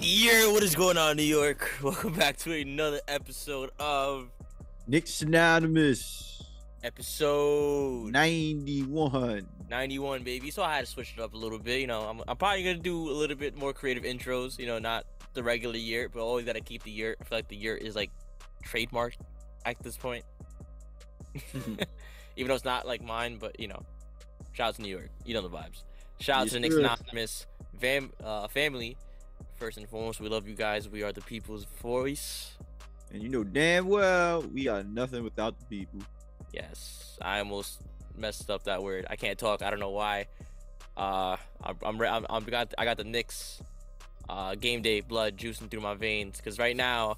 Yeah, what is going on, New York? Welcome back to another episode of Knicks Anonymous episode 91. 91, baby. So I had to switch it up a little bit. I'm probably gonna do a little bit more creative intros. Not the regular yurt, but always gotta keep the yurt. I feel like the yurt is like trademarked at this point, even though it's not like mine. But shout out to New York. You know the vibes. Shout out to the Knicks Anonymous family. First and foremost, we love you guys. We are the people's voice. And you know damn well we are nothing without the people. Yes, I almost messed up that word. I can't talk. I don't know why. I got the Knicks game day blood juicing through my veins. Because right now,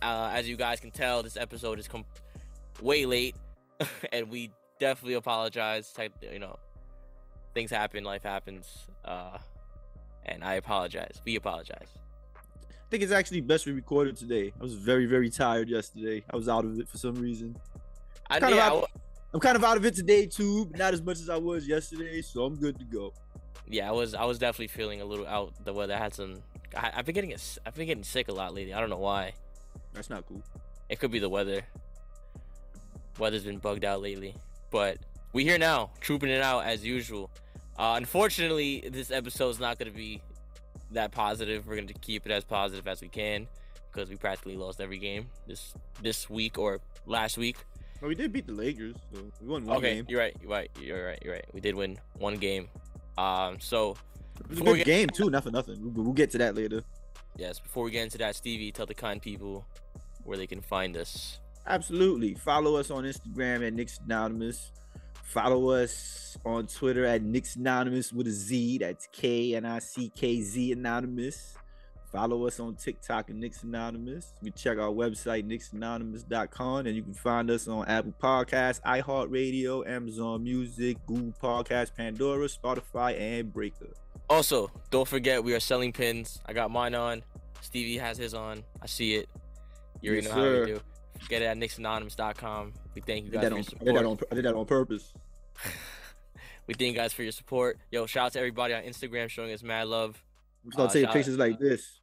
as you guys can tell, this episode is way late, and we definitely apologize. Things happen, life happens. And I apologize. We apologize. I think it's actually best we recorded today. I was very, very tired yesterday. I was out of it for some reason. I'm kind of out of it today too, but not as much as I was yesterday, so I'm good to go. Yeah, I was definitely feeling a little out. The weather had some. I've been getting sick a lot lately. I don't know why. That's not cool. It could be the weather. Weather's been bugged out lately, but we here now, trooping it out as usual. Unfortunately, this episode is not going to be that positive. We're going to keep it as positive as we can because we practically lost every game this week or last week. Well, we did beat the Lakers, so we won one game. You're right. We did win one game. So it was a good game too. Not for nothing. We'll get to that later. Yes. Before we get into that, Stevie, tell the kind people where they can find us. Absolutely. Follow us on Instagram at Knicks Anonymous. Follow us on Twitter at Knicks Anonymous with a Z. That's KNICKZ Anonymous. Follow us on TikTok at Knicks Anonymous. You can check our website, knicksanonymous.com, and you can find us on Apple Podcasts, iHeartRadio, Amazon Music, Google Podcasts, Pandora, Spotify, and Breaker. Also, don't forget we are selling pins. I got mine on. Stevie has his on. I see it. You already know how we do. Get it at knicksanonymous.com. We thank you guys for your support. I did that on purpose. We thank you guys for your support. Yo, shout out to everybody on Instagram showing us mad love. I'm gonna take pictures like this.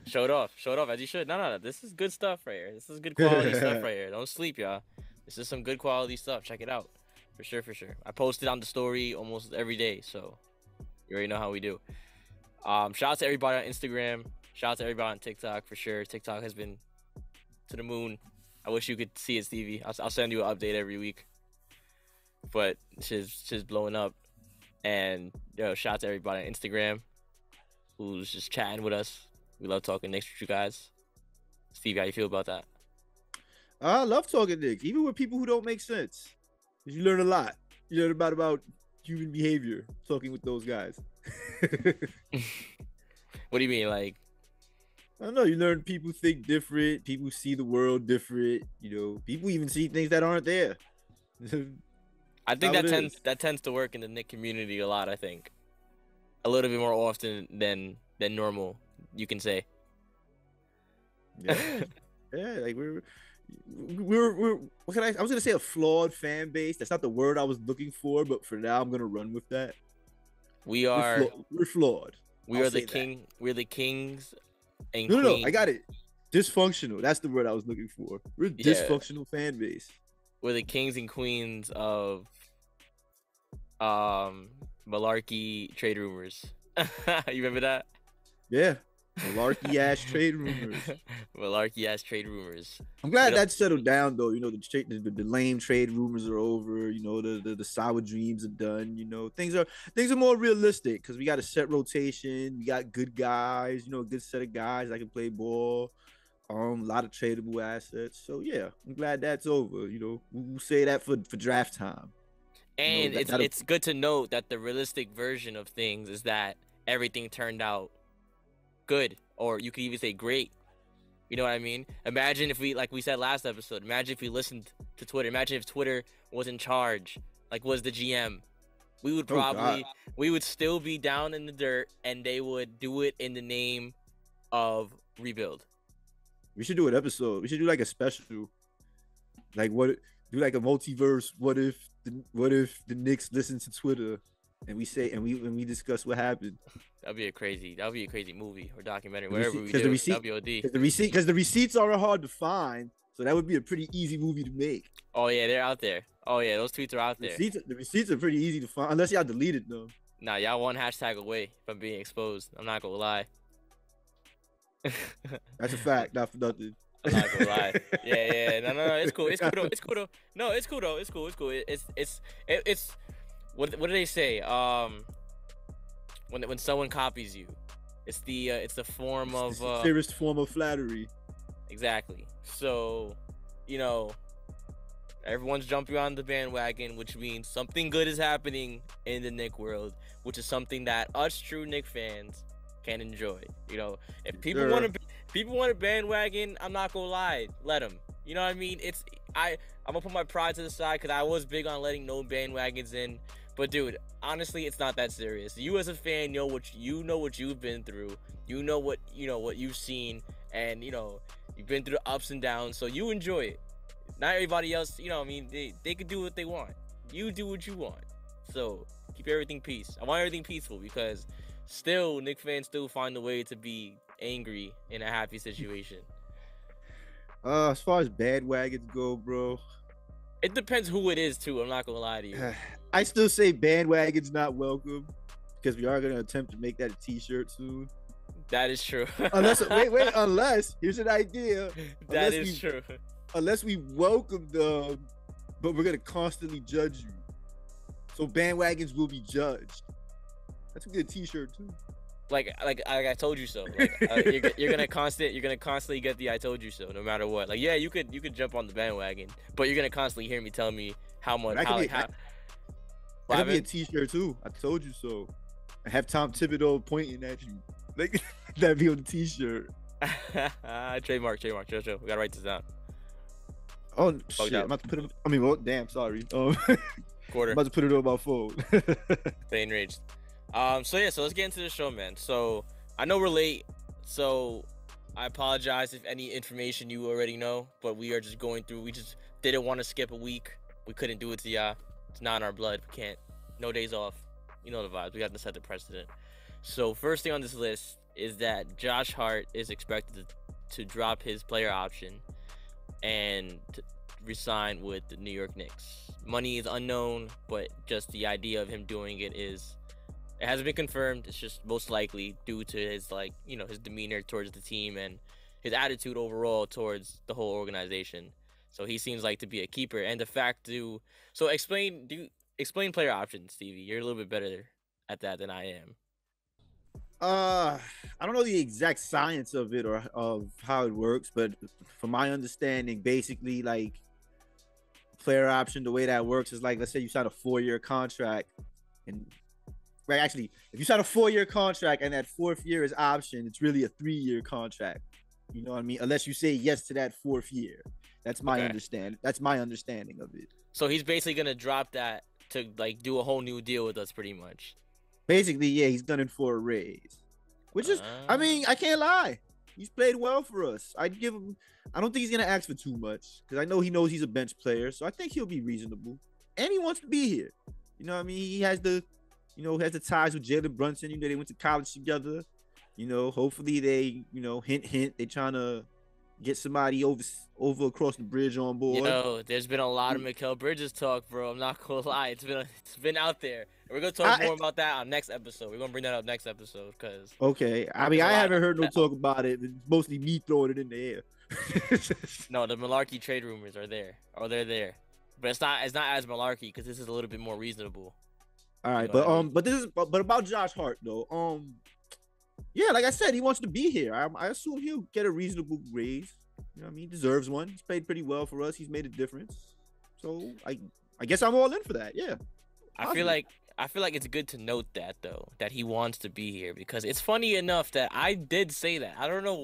Show it off as you should. No. This is good stuff right here. This is good quality stuff right here. Don't sleep, y'all. This is some good quality stuff. Check it out. For sure. I post it on the story almost every day, so you already know how we do. Shout out to everybody on Instagram. Shout out to everybody on TikTok for sure. TikTok has been to the moon. I wish you could see it, Stevie. I'll send you an update every week. But she's blowing up. And shout out to everybody on Instagram who's just chatting with us. We love talking Knicks with you guys. Stevie, how you feel about that? I love talking Knicks, even with people who don't make sense. Because you learn a lot. You learn about human behavior talking with those guys. What do you mean, like? I don't know. You learn people think different. People see the world different. People even see things that aren't there. I think that tends to work in the Knick community a lot. I think a little bit more often than normal. You can say. Yeah, like we're what can I was gonna say a flawed fan base. That's not the word I was looking for, but for now I'm gonna run with that. We're flawed. We're the kings. No, I got it. Dysfunctional. That's the word I was looking for. We're a dysfunctional fan base. We're the kings and queens of malarkey trade rumors. You remember that? Yeah. Malarkey ass trade rumors. Malarkey ass trade rumors. I'm glad that settled down though. The lame trade rumors are over. The sour dreams are done. Things are more realistic because we got a set rotation. We got good guys. A good set of guys that can play ball. A lot of tradable assets. So yeah, I'm glad that's over. We'll say that for draft time. And it's good to note that the realistic version of things is that everything turned out good, or you could even say great. You know what I mean? Imagine if like we said last episode, imagine if we listened to Twitter. Imagine if Twitter was in charge, like was the GM. We would still be down in the dirt, and they would do it in the name of rebuild. We should do an episode. We should do like a special, like do like a multiverse. What if the Knicks listen to Twitter and we discuss what happened. That'd be a crazy movie or documentary, whatever we Because do. That'd be OD. because the receipts are hard to find, so that would be a pretty easy movie to make. Oh yeah, they're out there. Oh yeah, those tweets are out there. The receipts are pretty easy to find, unless y'all deleted them. Nah, y'all one hashtag away from being exposed. I'm not gonna lie. That's a fact, not for nothing. I'm not gonna lie. Yeah. No. It's cool. It's cool though. It's cool though. No, it's cool though. It's cool. It's. What do they say? When someone copies you, it's the form of It's the sincerest form of flattery. Exactly. So, you know, everyone's jumping on the bandwagon, which means something good is happening in the Knick world, which is something that us true Knick fans can enjoy. You know, if people want a bandwagon, I'm not gonna lie, let them. You know what I mean? I'm gonna put my pride to the side because I was big on letting no bandwagons in. But dude, honestly, it's not that serious. You as a fan know what you've been through. You know what you've seen, and you've been through the ups and downs. So you enjoy it. Not everybody else, I mean, they could do what they want. You do what you want. So keep everything peace. I want everything peaceful because still, Knick fans still find a way to be angry in a happy situation. As far as bandwagons go, bro, it depends who it is too. I'm not gonna lie to you. I still say bandwagons not welcome because we are gonna attempt to make that a T-shirt soon. That is true. Unless here's an idea. That is true. Unless we welcome them, but we're gonna constantly judge you. So bandwagons will be judged. That's a good T-shirt too. Like I told you so. You're gonna constantly get the "I told you so" no matter what. Like, yeah, you could jump on the bandwagon, but you're gonna constantly hear me tell me how much. That could be a T-shirt too. I told you so. I have Tom Thibodeau pointing at you. Like that'd be on the T-shirt. Trademark. Chill. We gotta write this down. Oh shit! I'm about to put it. I mean, well, damn. Sorry. Quarter. I'm about to put it on my phone. Stay enraged. So let's get into the show, man. So I know we're late, so I apologize if any information you already know, but we are just going through. We just didn't want to skip a week. We couldn't do it to y'all. It's not in our blood. We can't. No days off. You know the vibes. We got to set the precedent. So first thing on this list is that Josh Hart is expected to drop his player option and resign with the New York Knicks. Money is unknown, but just the idea of him doing it hasn't been confirmed. It's just most likely due to his his demeanor towards the team and his attitude overall towards the whole organization. So he seems like to be a keeper. And the fact explain player options, Stevie. You're a little bit better at that than I am. I don't know the exact science of it or of how it works, but from my understanding, basically, like, player option, the way that works is like, let's say you sign a 4-year contract, and actually, if you sign a 4-year contract and that 4th year is option, it's really a 3-year contract. You know what I mean? Unless you say yes to that 4th year. That's my understanding. That's my understanding of it. So he's basically gonna drop that to do a whole new deal with us, pretty much. Basically, yeah, he's gunning for a raise, which is, I mean, I can't lie. He's played well for us. I'd give him. I don't think he's gonna ask for too much because I know he knows he's a bench player, so I think he'll be reasonable. And he wants to be here. You know what I mean? He has the ties with Jalen Brunson. They went to college together. Hopefully they, hint, they trying to get somebody over across the bridge on board. There's been a lot of Mikal Bridges talk, bro. I'm not gonna lie. It's been out there. We're gonna talk more about that on next episode. We're gonna bring that up next episode because. Okay, I mean, I haven't heard no talk about it. It's mostly me throwing it in the air. No, the malarkey trade rumors are there. Or they're there, but it's not as malarkey because this is a little bit more reasonable. All right, but about Josh Hart though, yeah, like I said, he wants to be here. I assume he'll get a reasonable raise. You know what I mean? He deserves one. He's played pretty well for us. He's made a difference. So I guess I'm all in for that. Yeah. I feel like it's good to note that though, that he wants to be here because it's funny enough that I did say that. I don't know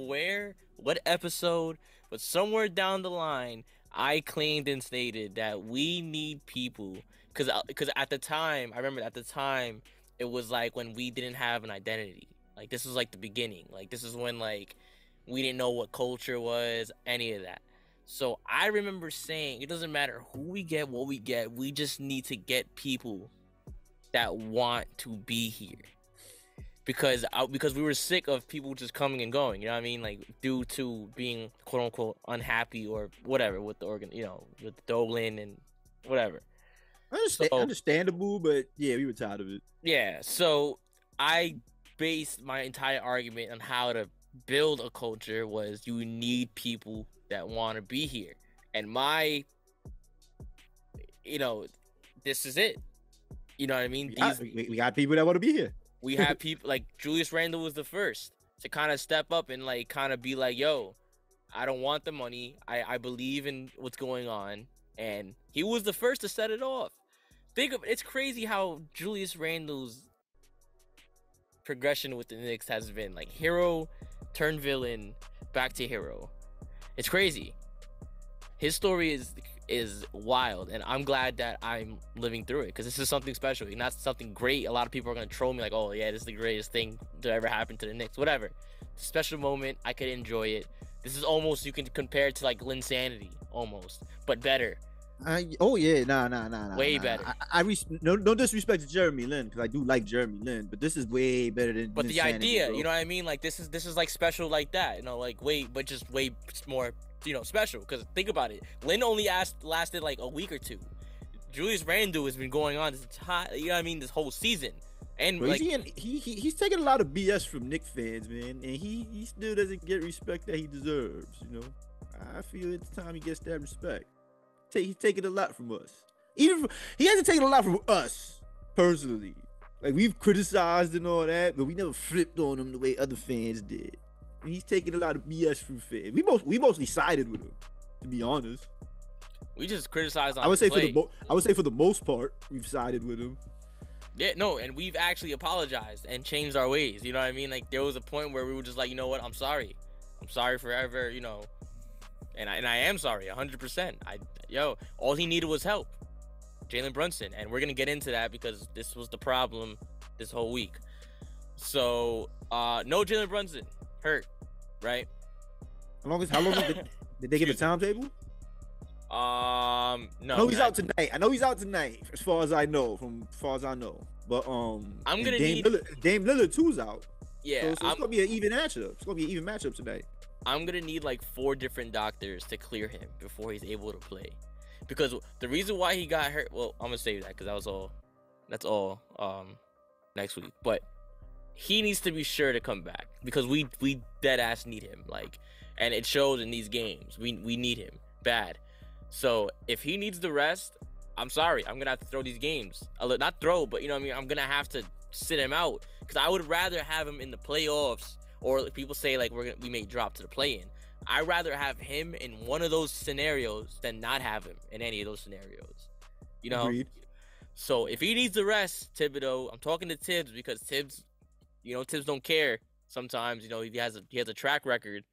what episode, but somewhere down the line, I claimed and stated that we need people because at the time, I remember at the time, it was like when we didn't have an identity. Like, this was like the beginning. Like, this is when like we didn't know what culture was, any of that. So I remember saying it doesn't matter who we get, what we get. We just need to get people that want to be here. Because we were sick of people just coming and going, you know what I mean? Like, due to being quote unquote unhappy or whatever with the with Dolan and whatever. Understandable, but yeah, we were tired of it. Yeah, so I based my entire argument on how to build a culture was you need people that want to be here, and this is it. You know what I mean? We got people that want to be here. We have people like Julius Randle was the first to kind of step up and like kind of be like, yo, I don't want the money. I believe in what's going on. And he was the first to set it off. It's crazy how Julius Randle's progression with the Knicks has been like hero, turn villain, back to hero. It's crazy. His story is wild, and I'm glad that I'm living through it because this is something special. Not something great. A lot of people are gonna troll me like, "Oh yeah, this is the greatest thing to ever happen to the Knicks." Whatever. Special moment. I could enjoy it. This is almost, you can compare it to like Linsanity almost, but better. Nah. Way better. No disrespect to Jeremy Lin because I do like Jeremy Lin, but this is way better than. But the idea, bro. You know what I mean? Like this is like special like that. You know, like just way more. Special, because think about it. Lin only lasted like a week or two. Julius Randle has been going on this this whole season. And bro, he's taking a lot of BS from Knicks fans, man, and he still doesn't get respect that he deserves. You know, I feel it's time he gets that respect. He's taking a lot from us. He hasn't taken a lot from us personally. Like, we've criticized and all that, but we never flipped on him the way other fans did. He's taking a lot of BS from fans. We mostly sided with him, to be honest. We just criticized on I would say for the most part, we've sided with him. Yeah, no, and we've actually apologized and changed our ways. You know what I mean? Like, there was a point where we were just like, you know what? I'm sorry forever. And I am sorry, 100%. All he needed was help, Jalen Brunson, and we're gonna get into that because this was the problem this whole week. So, no Jalen Brunson. Hurt, right? How long did they give a timetable? No. I know he's out tonight. As far as I know, But I'm gonna need Dame Lillard too's out. Yeah, so it's gonna be an even matchup. It's gonna be an even matchup tonight. I'm gonna need like 4 different doctors to clear him before he's able to play. Because the reason why he got hurt, well, I'm gonna save that because that's all next week. But he needs to be sure to come back because we dead ass need him. Like, and it shows in these games. We need him bad. So if he needs the rest, I'm sorry. I'm gonna have to throw these games. Not throw, but you know what I mean. I'm gonna have to sit him out because I would rather have him in the playoffs, or like people say like we may drop to the play-in. I'd rather have him in one of those scenarios than not have him in any of those scenarios. You know. Agreed. So if he needs the rest, Thibodeau, I'm talking to Tibbs because Tibbs don't care sometimes. He has a track record.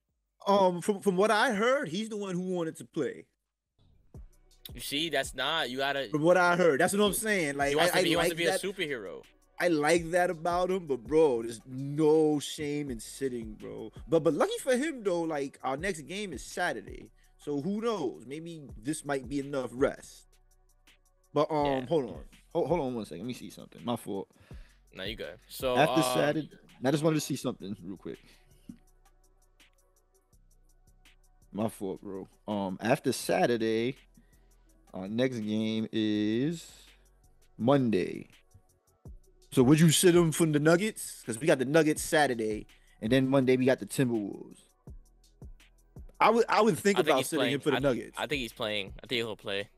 From what I heard, he's the one who wanted to play. You see, that's not, you gotta. From what I heard, that's what I'm saying. Like, he wants to be a superhero. I like that about him, but bro, there's no shame in sitting, bro. But lucky for him though, like our next game is Saturday, so who knows? Maybe this might be enough rest. But Yeah. hold on 1 second. Let me see something. My fault. No, you good. So After Saturday, I just wanted to see something real quick. My fault, bro. After Saturday, our next game is Monday. So would you sit him from the Nuggets? Because we got the Nuggets Saturday, and then Monday we got the Timberwolves. I would think about sitting him for the Nuggets. I think he's playing. I think he'll play.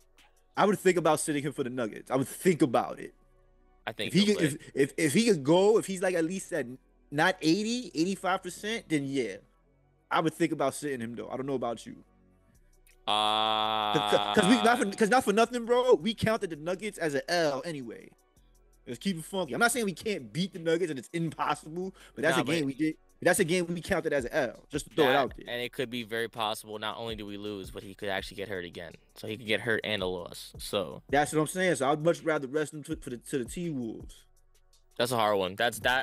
I would think about sitting him for the Nuggets. I would think about it. I think if he could go, if he's like at least at not 80, 85%, then yeah. I would think about sitting him though. I don't know about you. Because not for nothing, bro. We counted the Nuggets as an L anyway. Let's keep it funky. I'm not saying we can't beat the Nuggets and it's impossible, but that's a game we did. That's a game we counted as an L. Just to throw it out there. And it could be very possible. Not only do we lose, but he could actually get hurt again. So he could get hurt and a loss. So that's what I'm saying. So I'd much rather rest him to the T-Wolves. That's a hard one.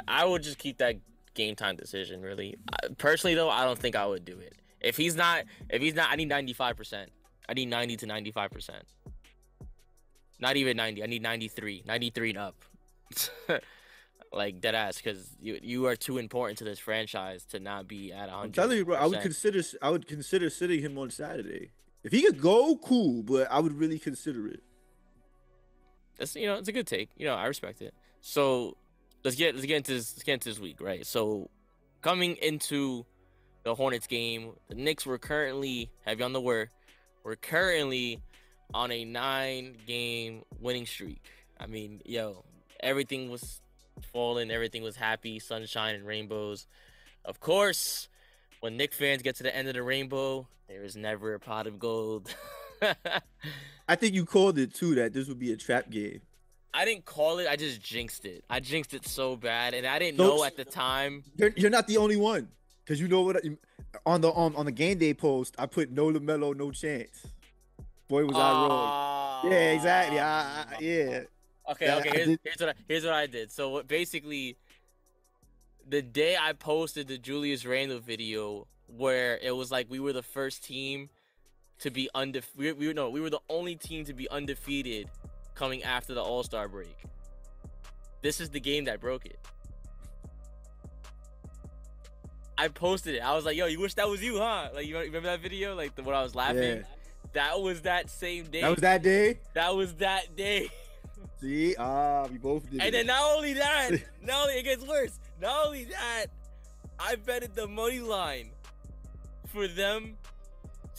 I would just keep that game time decision. Really, personally though, I don't think I would do it. If he's not, I need 95%. I need 90 to 95%. Not even 90. I need 93 and up. Like dead ass, because you are too important to this franchise to not be at 100. I'm telling you, bro. I would consider sitting him on Saturday. If he could go, cool. But I would really consider it. That's it's a good take. I respect it. So let's get into this week, right? So coming into the Hornets game, the Knicks were currently heavy on the word. We're currently on a 9-game winning streak. I mean, everything was falling, everything was happy, sunshine and rainbows. Of course, when Knicks fans get to the end of the rainbow, there is never a pot of gold. I think you called it too, that this would be a trap game. I didn't call it. I just jinxed it. I jinxed it so bad, and I didn't know at the time. You're not the only one, because you know what? On the game day post, I put no LaMelo, no chance. Boy, was I wrong. Yeah, exactly. Yeah. Okay. Here's what I did. So basically, the day I posted the Julius Randle video, where it was like we were the first team to be undefeated. We were the only team to be undefeated coming after the All-Star break. This is the game that broke it. I posted it. I was like, "Yo, you wish that was you, huh?" Like, you remember that video? Like when I was laughing. Yeah. That was that same day. That was that day. That was that day. See, we both did. And then not only that, it gets worse. Not only that, I betted the money line for them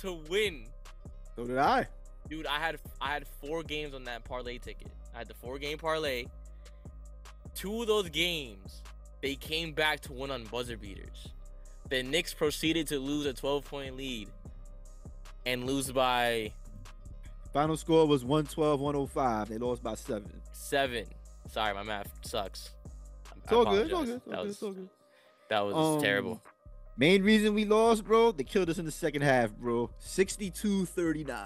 to win. So did I. Dude, I had 4 games on that parlay ticket. I had the 4-game parlay. 2 of those games, they came back to win on buzzer beaters. The Knicks proceeded to lose a 12-point lead and lose by... Final score was 112-105. They lost by 7. 7. Sorry, my math sucks. It's all good. That was terrible. Main reason we lost, bro, they killed us in the second half, bro. 62-39.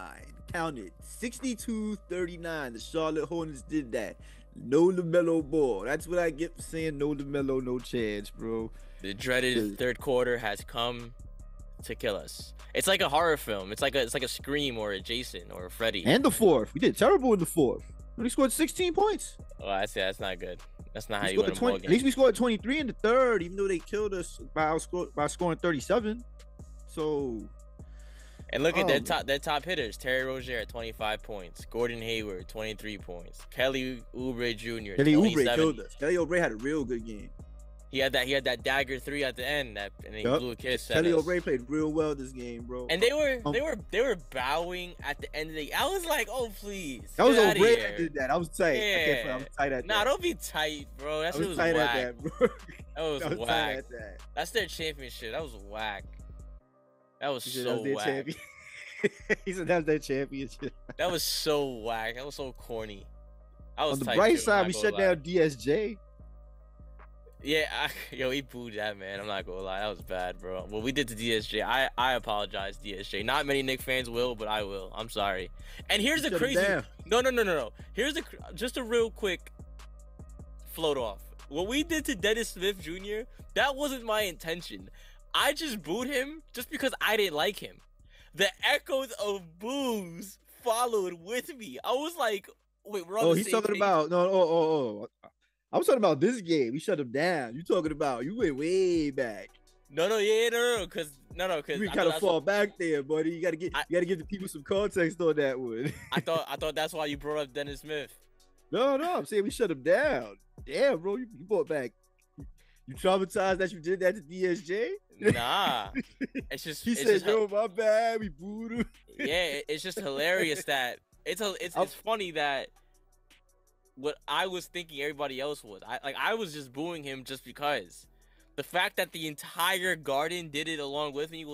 Count it. 62-39. The Charlotte Hornets did that. No LaMelo Ball. That's what I get for saying no LaMelo, no chance, bro. The dreaded third quarter has come to kill us. It's like a horror film. It's like a Scream or a Jason or a Freddy. And the fourth. We did terrible in the fourth. We scored 16 points. Oh, I see. That's not good. That's not how you win a ball game. At least we scored 23 in the third, even though they killed us by scoring 37. So... And look at their top hitters. Terry Rozier at 25 points. Gordon Hayward, 23 points. Kelly Oubre Jr. Kelly Oubre killed us. Kelly Oubre had a real good game. He had that dagger 3 at the end, and he blew a kiss. Kelly Oubre played real well this game, bro. And they were bowing at the end of the. I was like, oh please. That was Oubre that did that. I was tight. Yeah. I was tight at that. Nah, don't be tight, bro. That was tight whack. at that, bro. That was whack. That's their championship. That was whack. That was so whack. He said that was their championship. That was so whack. That was so corny. On the bright side, we shut down DSJ. Yeah, he booed that, man. I'm not gonna lie, that was bad, bro. What we did to DSJ, I apologize, DSJ. Not many Knicks fans will, but I will. I'm sorry. And here's the crazy. No. Here's just a real quick float off. What we did to Dennis Smith Jr., that wasn't my intention. I just booed him just because I didn't like him. The echoes of boos followed with me. I was like, wait, we're on the he's same talking page. about I was talking about this game. We shut him down. You talking about you went way back. No, because we kind of fall back there, buddy. You gotta give the people some context on that one. I thought that's why you brought up Dennis Smith. No, I'm saying we shut him down. Damn, bro, you brought back. You traumatized that you did that to DSJ? Nah, it's just he said, "Yo, my bad, we booed him." Yeah, it's just hilarious that it's funny that what I was thinking everybody else was. I was just booing him just because. The fact that the entire Garden did it along with me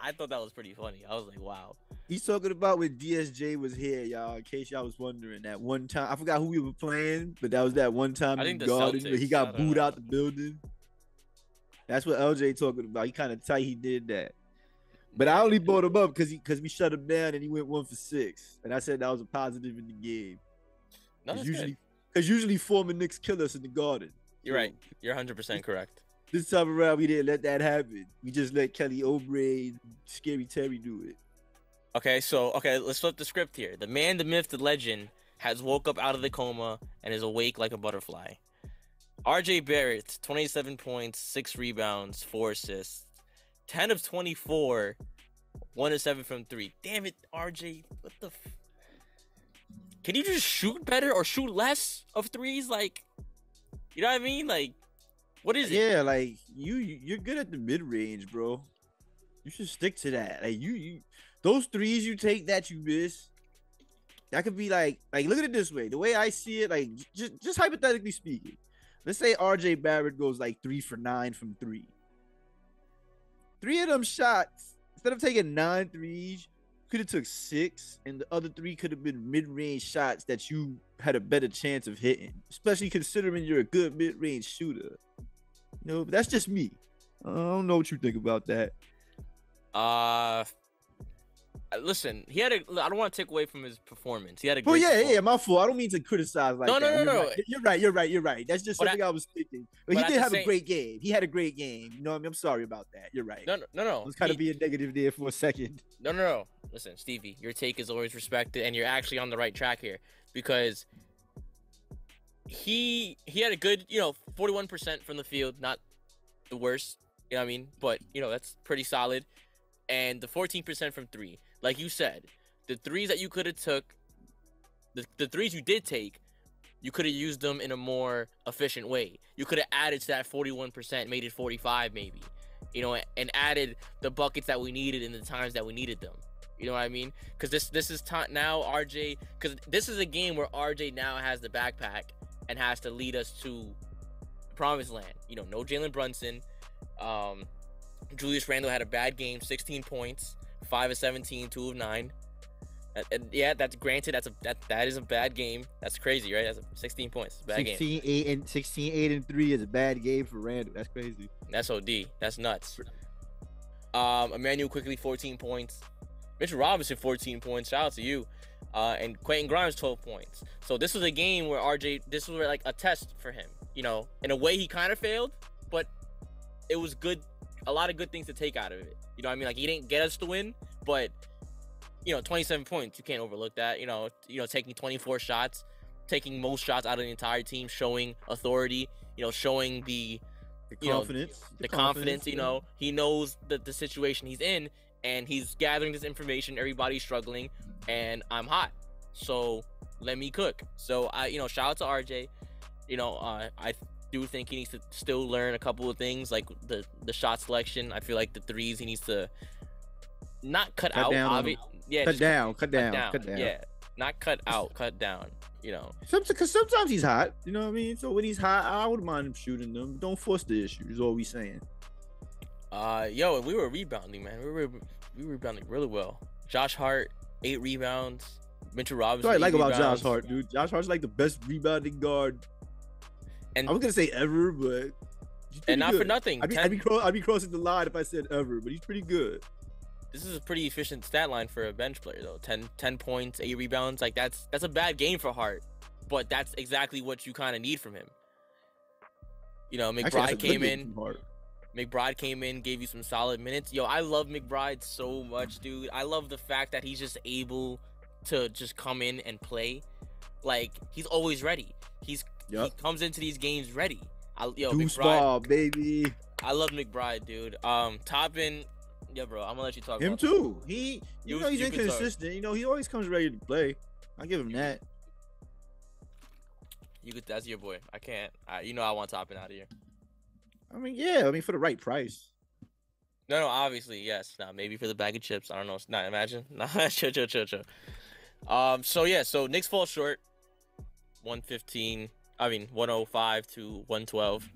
I thought that was pretty funny. I was like, wow. He's talking about when DSJ was here, y'all. In case y'all was wondering, that one time I forgot who we were playing, but that was that one time in the Garden where he got booed out the building. That's what LJ talking about. He kind of tight. He did that, but I only brought him up because we shut him down and he went 1 for 6, and I said that was a positive in the game. Because usually former Knicks kill us in the Garden. You're right. You're 100% correct. This time around, we didn't let that happen. We just let Kelly Oubre and Scary Terry do it. Okay, let's flip the script here. The man, the myth, the legend has woke up out of the coma and is awake like a butterfly. RJ Barrett, 27 points, 6 rebounds, 4 assists, 10 of 24, 1 of 7 from 3. Damn it, RJ. What the Can you just shoot better or shoot less of threes? Like, you know what I mean? Like, what is it? Yeah, like you're good at the mid range, bro. You should stick to that. Like you those threes you take that you miss, that could be like look at it this way. The way I see it, like just hypothetically speaking, let's say RJ Barrett goes like 3 for 9 from 3. 3 of them shots, instead of taking 9 threes, could have took 6, and the other 3 could have been mid-range shots that you had a better chance of hitting, especially considering you're a good mid-range shooter. You know, that's just me. I don't know what you think about that. Listen, I don't want to take away from his performance. He had a Oh great yeah, my fault. I don't mean to criticize like no, that. No. You're right. That's just something I was thinking. But he did have a great game. He had a great game. You know what I mean? I'm sorry about that. You're right. No. Let's kind of be a negative there for a second. No. Listen, Stevie, your take is always respected, and you're actually on the right track here because he had a good, 41% from the field, not the worst, you know what I mean? But, that's pretty solid. And the 14% from 3. Like you said, the threes that you could have took, the threes you did take, you could have used them in a more efficient way. You could have added to that 41%, made it 45 maybe, and added the buckets that we needed in the times that we needed them. You know what I mean? Because this is now RJ, because this is a game where RJ now has the backpack and has to lead us to promised land. No Jalen Brunson. Julius Randle had a bad game, 16 points, 5 of 17, 2 of 9. And yeah, that's granted. That is a bad game. That's crazy, right? That's 16 points. Bad 16, game. 8 and 3 is a bad game for Randle. That's crazy. That's OD. That's nuts. Emmanuel Quickly, 14 points. Mitchell Robinson, 14 points. Shout out to you. And Quentin Grimes, 12 points. So this was a game where this was like a test for him. In a way he kind of failed, but it was good. A lot of good things to take out of it. You know what I mean? Like, he didn't get us to win, but 27 points, you can't overlook that. Taking 24 shots, taking most shots out of the entire team, showing authority, showing the confidence. The confidence, he knows the situation he's in, and he's gathering this information. Everybody's struggling, and I'm hot, so let me cook. So shout out to RJ. I do think he needs to still learn a couple of things, like the shot selection. I feel like the threes he needs to not cut out. Yeah, cut down. Yeah, not cut out, cut down. Because sometimes he's hot. You know what I mean? So when he's hot, I wouldn't mind him shooting them. Don't force the issue. Is all we saying. And we were rebounding, man. We were rebounding really well. Josh Hart, 8 rebounds. Mitchell Robinson. That's what I like rebounds. about Josh Hart, dude. Josh Hart's like the best rebounding guard. And I was gonna say ever, but and not good. for nothing. I'd be crossing the line if I said ever, but he's pretty good. This is a pretty efficient stat line for a bench player, though. 10 points, 8 rebounds. Like, that's a bad game for Hart, but that's exactly what you kind of need from him. McBride came in. McBride came in, gave you some solid minutes. I love McBride so much, dude. I love the fact that he's just able to just come in and play. Like, he's always ready. He comes into these games ready. McBride, baby. I love McBride, dude. Toppin, yeah, bro. I'm gonna let you talk. Him about too. That. He's inconsistent. He always comes ready to play. I give him that. That's your boy. I can't. I want Toppin out of here. I mean, yeah. For the right price. No. Obviously, yes. Now, maybe for the bag of chips. I don't know. Nah, imagine. Nah, chill. So Knicks fall short. 105 to 112.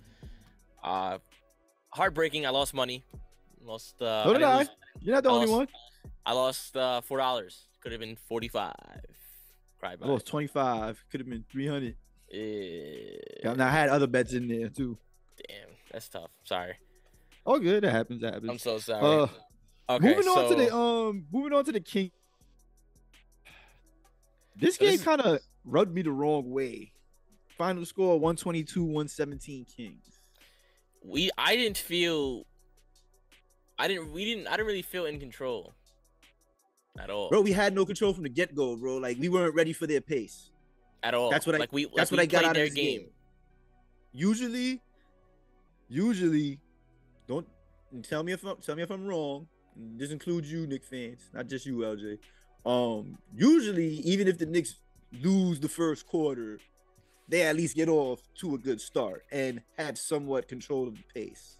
Heartbreaking. I lost money. So did I. You're not the only one. I lost $4. Could have been 45. I lost 25. Could have been 300. Yeah. Now I had other bets in there too. Damn, that's tough. Sorry. Oh, good. That happens. I'm so sorry. Okay, moving on to the King. This game kind of rubbed me the wrong way. Final score 122-117 Kings. I didn't really feel in control at all. Bro, we had no control from the get-go, bro. Like, we weren't ready for their pace. At all. That's what I got out of this game. usually, don't tell me if I'm wrong. This includes you, Knicks fans, not just you, LJ. Usually, even if the Knicks lose the first quarter, they at least get off to a good start and have somewhat control of the pace.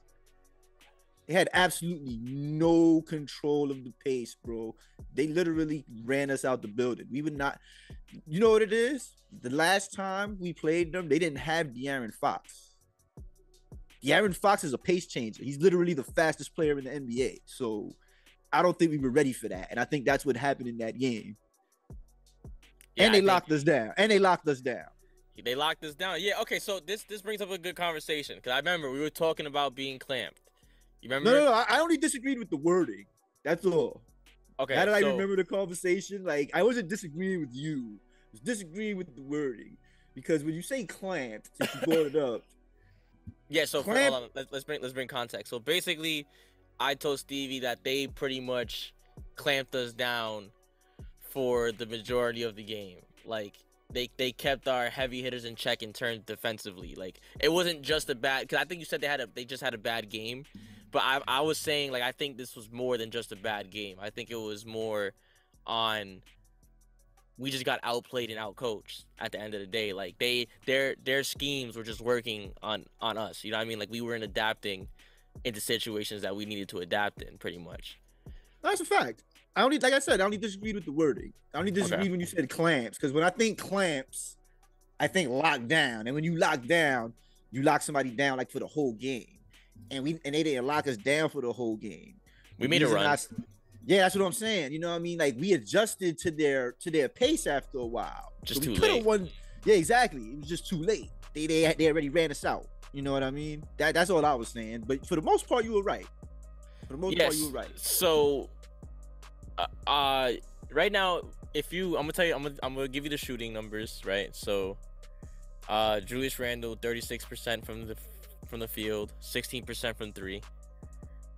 They had absolutely no control of the pace, bro. They literally ran us out the building. We would not, you know what it is? The last time we played them, they didn't have De'Aaron Fox. De'Aaron Fox is a pace changer. He's literally the fastest player in the NBA. So I don't think we were ready for that. And I think that's what happened in that game. Yeah, and they locked us down. They locked us down. Yeah. Okay. So this brings up a good conversation because I remember we were talking about being clamped. You remember? No. I only disagreed with the wording. That's all. Okay. Now that I remember the conversation, like I wasn't disagreeing with you. I was disagreeing with the wording because when you say clamped, since you brought it up. Yeah. So hold on. Let's bring context. So basically, I told Stevie that they pretty much clamped us down for the majority of the game. Like they kept our heavy hitters in check and turned defensively. Like it wasn't just a bad. Because I think you said they just had a bad game. But I was saying, like, I think this was more than just a bad game. I think it was more on we just got outplayed and outcoached at the end of the day. Like, their schemes were just working on us. You know what I mean? Like, we weren't adapting into situations that we needed to adapt in, pretty much. That's a fact. Like I said, I only disagreed with the wording. I only disagreed when you said clamps. Because when I think clamps, I think lockdown. And when you lock down, you lock somebody down, like, for the whole game. And they didn't lock us down for the whole game. We made a run. Yeah, that's what I'm saying. You know what I mean? Like we adjusted to their pace after a while. Just so too late. Yeah, exactly. It was just too late. They already ran us out. You know what I mean? That's all I was saying. But for the most part, you were right. So, right now, I'm gonna tell you, I'm gonna give you the shooting numbers, right? So, Julius Randle, 36% from the field, 16% from three.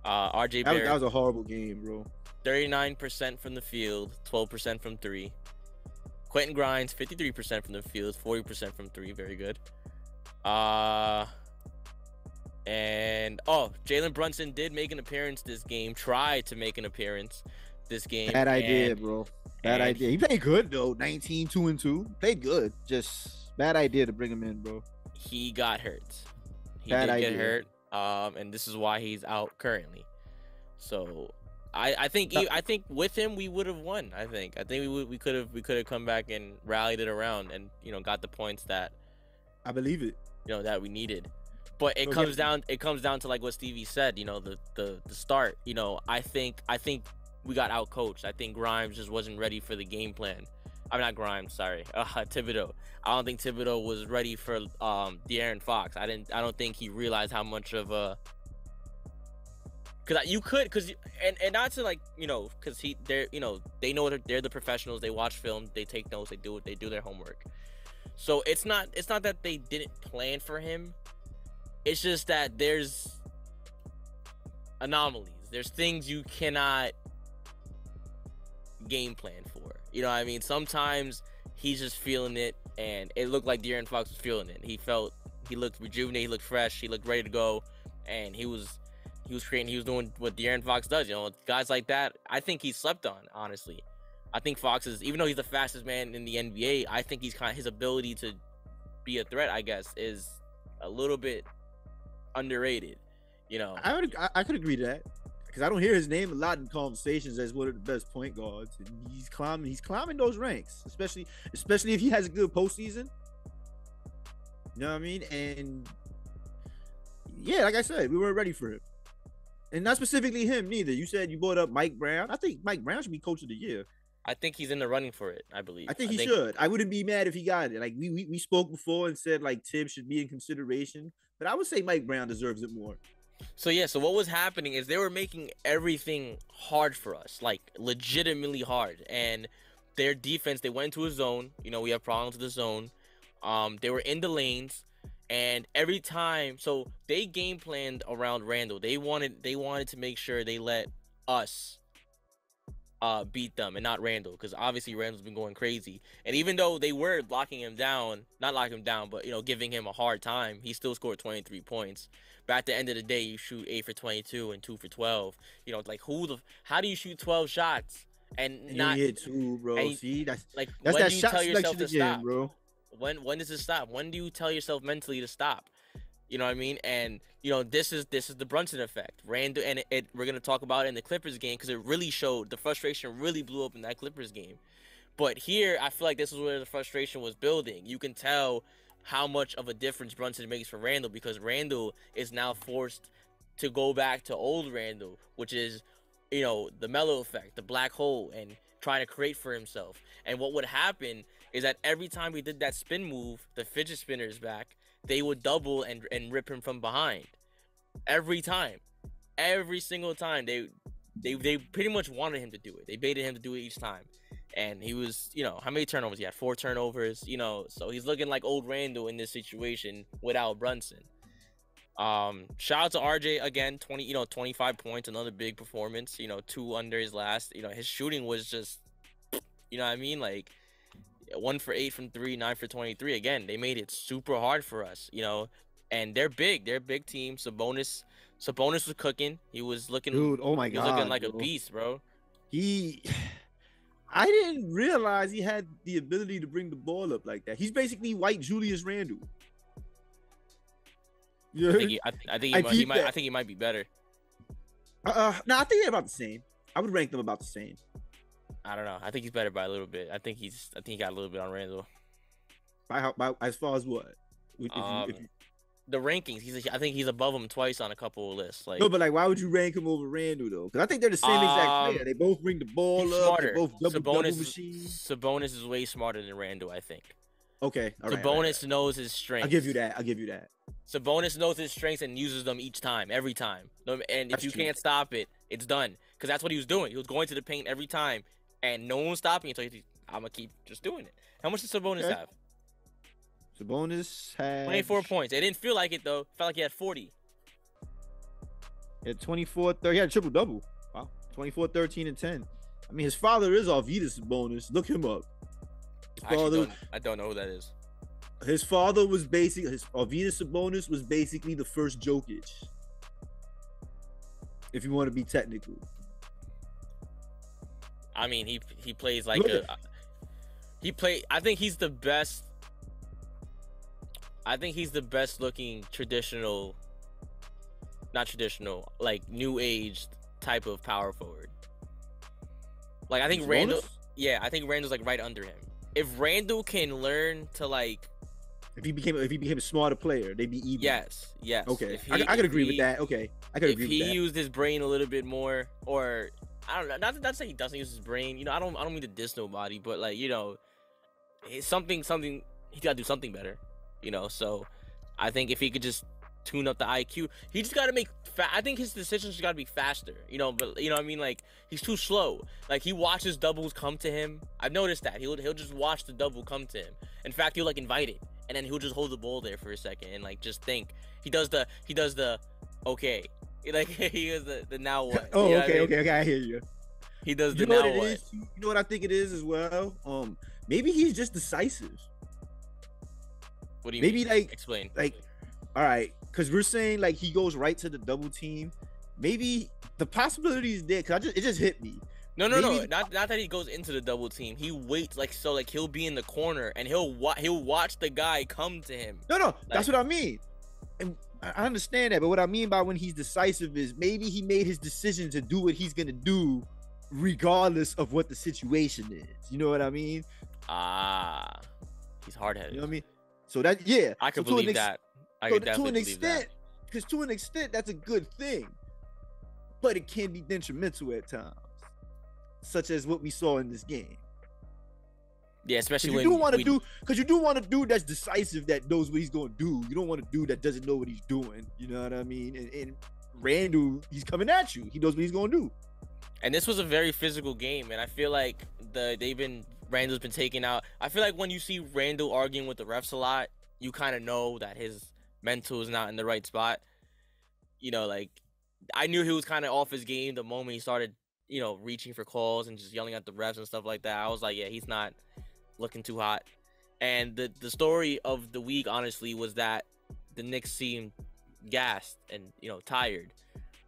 RJ Barrett, that was a horrible game, bro. 39% from the field, 12% from three. Quentin Grimes, 53% from the field, 40% from three. Very good. Jalen Brunson did make an appearance this game. Tried to make an appearance this game. Bad idea, bro. Bad idea. He played good though. 19, 2-2. Played good. Just bad idea to bring him in, bro. He got hurt. He bad did idea. Get hurt. And this is why he's out currently. So I think with him we would have won. I think we could have come back and rallied it around and got the points that I believe it. That we needed. But it comes down to like what Stevie said, the start. I think we got outcoached. I think Grimes just wasn't ready for the game plan. I'm not Grimes, sorry. Thibodeau. I don't think Thibodeau was ready for De'Aaron Fox. I don't think he realized how much of a and not to because they know they're the professionals. They watch film, they take notes, they do their homework. So it's not that they didn't plan for him. It's just that there's anomalies. There's things you cannot game plan for. You know what I mean? Sometimes he's just feeling it, and it looked like De'Aaron Fox was feeling it. He looked rejuvenated, he looked fresh, he looked ready to go, and he was doing what De'Aaron Fox does. Guys like that, I think he's slept on, honestly. I think Fox is, even though he's the fastest man in the NBA, I think his ability to be a threat, I guess, is a little bit underrated. I could agree to that because I don't hear his name a lot in conversations as one of the best point guards, and he's climbing those ranks, especially if he has a good postseason. You know what I mean? And yeah, like I said, we weren't ready for him, and not specifically him neither. You said you brought up Mike Brown. I think Mike Brown should be coach of the year. I think he's in the running for it. I believe. I think he should. I wouldn't be mad if he got it. Like we spoke before and said like Tibbs should be in consideration, but I would say Mike Brown deserves it more. So what was happening is they were making everything hard for us, like legitimately hard. And their defense, they went into a zone. We have problems with the zone. They were in the lanes, and every time, so they game planned around Randle. They wanted to make sure they let us beat them and not Randall, because obviously Randall's been going crazy. And even though they were locking him down, not locking him down, but giving him a hard time, he still scored 23 points. But at the end of the day, you shoot 8 for 22 and 2 for 12. Like how do you shoot 12 shots and you not hit two, bro? and, See, that's when that do you shot tell yourself selection to again, stop? bro. When does it stop? When do you tell yourself mentally to stop? You know what I mean? And this is the Brunson effect. Randall, and we're gonna talk about it in the Clippers game, because it really showed the frustration really blew up in that Clippers game. But here, I feel like this is where the frustration was building. You can tell how much of a difference Brunson makes for Randall, because Randall is now forced to go back to old Randall, which is the Melo effect, the black hole, and trying to create for himself. And what would happen is that every time he did that spin move, the fidget spinner is back, they would double and rip him from behind. Every time. Every single time. They pretty much wanted him to do it. They baited him to do it each time. And he was, how many turnovers he had? 4 turnovers, so he's looking like old Randall in this situation without Brunson. Shout out to RJ again, 25 points, another big performance, 2 under his last. His shooting was just, what I mean? Like 1 for 8 from 3, 9 for 23. Again, they made it super hard for us, and they're big. They're a big team. Sabonis was cooking. He was looking, dude. Oh my he was god, looking like bro. a beast, bro. I didn't realize he had the ability to bring the ball up like that. He's basically white Julius Randle. Yeah, I think he might be better. No, I think they're about the same. I would rank them about the same. I don't know. I think he's better by a little bit. I think he got a little bit on Randall. By as far as what? The rankings. I think he's above him twice on a couple of lists. Like, no, but like, why would you rank him over Randall though? Because I think they're the same exact player. They both bring the ball up. Smarter. They're both double machines. Sabonis is way smarter than Randall, I think. Okay, all right. Sabonis knows his strengths. I'll give you that. Sabonis knows his strengths and uses them each time, every time. And if you can't stop it, it's done. Because that's what he was doing. He was going to the paint every time, and no one was stopping it. So I'm gonna keep just doing it. How much does Sabonis have? Sabonis had 24 points. It didn't feel like it though. It felt like he had 40. He had 24, 30. He had a triple double. Wow, 24, 13, and 10. I mean, his father is Arvydas Sabonis. Look him up. I don't know who that is. His father was Arvydas Sabonis was basically the first Jokic. If you want to be technical. I mean, he plays like I think he's the best. I think he's the best looking not traditional, like new age type of power forward. Like I think Randall, I think Randall's like right under him. If Randall can learn to like, if he became a smarter player, they'd be even. Yes. Okay, I could agree with that. Okay, I could agree with that. If he used his brain a little bit more, or I don't know, not to say he doesn't use his brain. I don't mean to diss nobody, but like it's something he got to do something better. So I think if he could just tune up the IQ, he just got to make. I think his decisions got to be faster. But what I mean, like he's too slow. Like he watches doubles come to him. I've noticed that he'll just watch the double come to him. In fact, he'll like invite it, and then he'll just hold the ball there for a second and like just think. He does the okay, like he does the now what? Oh, okay, I hear you. He does the now what? You know what I think it is as well. Maybe he's just decisive. What do you mean? Maybe like explain. Like, all right, because we're saying like he goes right to the double team. Maybe the possibility is there. Cause it just hit me. No. Not that he goes into the double team. He waits like he'll be in the corner and he'll watch the guy come to him. No, that's what I mean. And I understand that, but what I mean by when he's decisive is maybe he made his decision to do what he's gonna do, regardless of what the situation is. You know what I mean? He's hard-headed. You know what I mean? So that I could believe that. I could definitely believe that. Because to an extent, that's a good thing, but it can be detrimental at times, such as what we saw in this game. Yeah, especially when you do want to do that's decisive, that knows what he's going to do. You don't want to do that doesn't know what he's doing. You know what I mean? And Randall, he's coming at you. He knows what he's going to do. And this was a very physical game, and I feel like Randall's been taken out. I feel like when you see Randall arguing with the refs a lot, you kind of know that his mental is not in the right spot. Like I knew he was kind of off his game the moment he started, reaching for calls and just yelling at the refs and stuff like that. I was like, yeah, he's not looking too hot. And the story of the week, honestly, was that the Knicks seemed gassed and tired.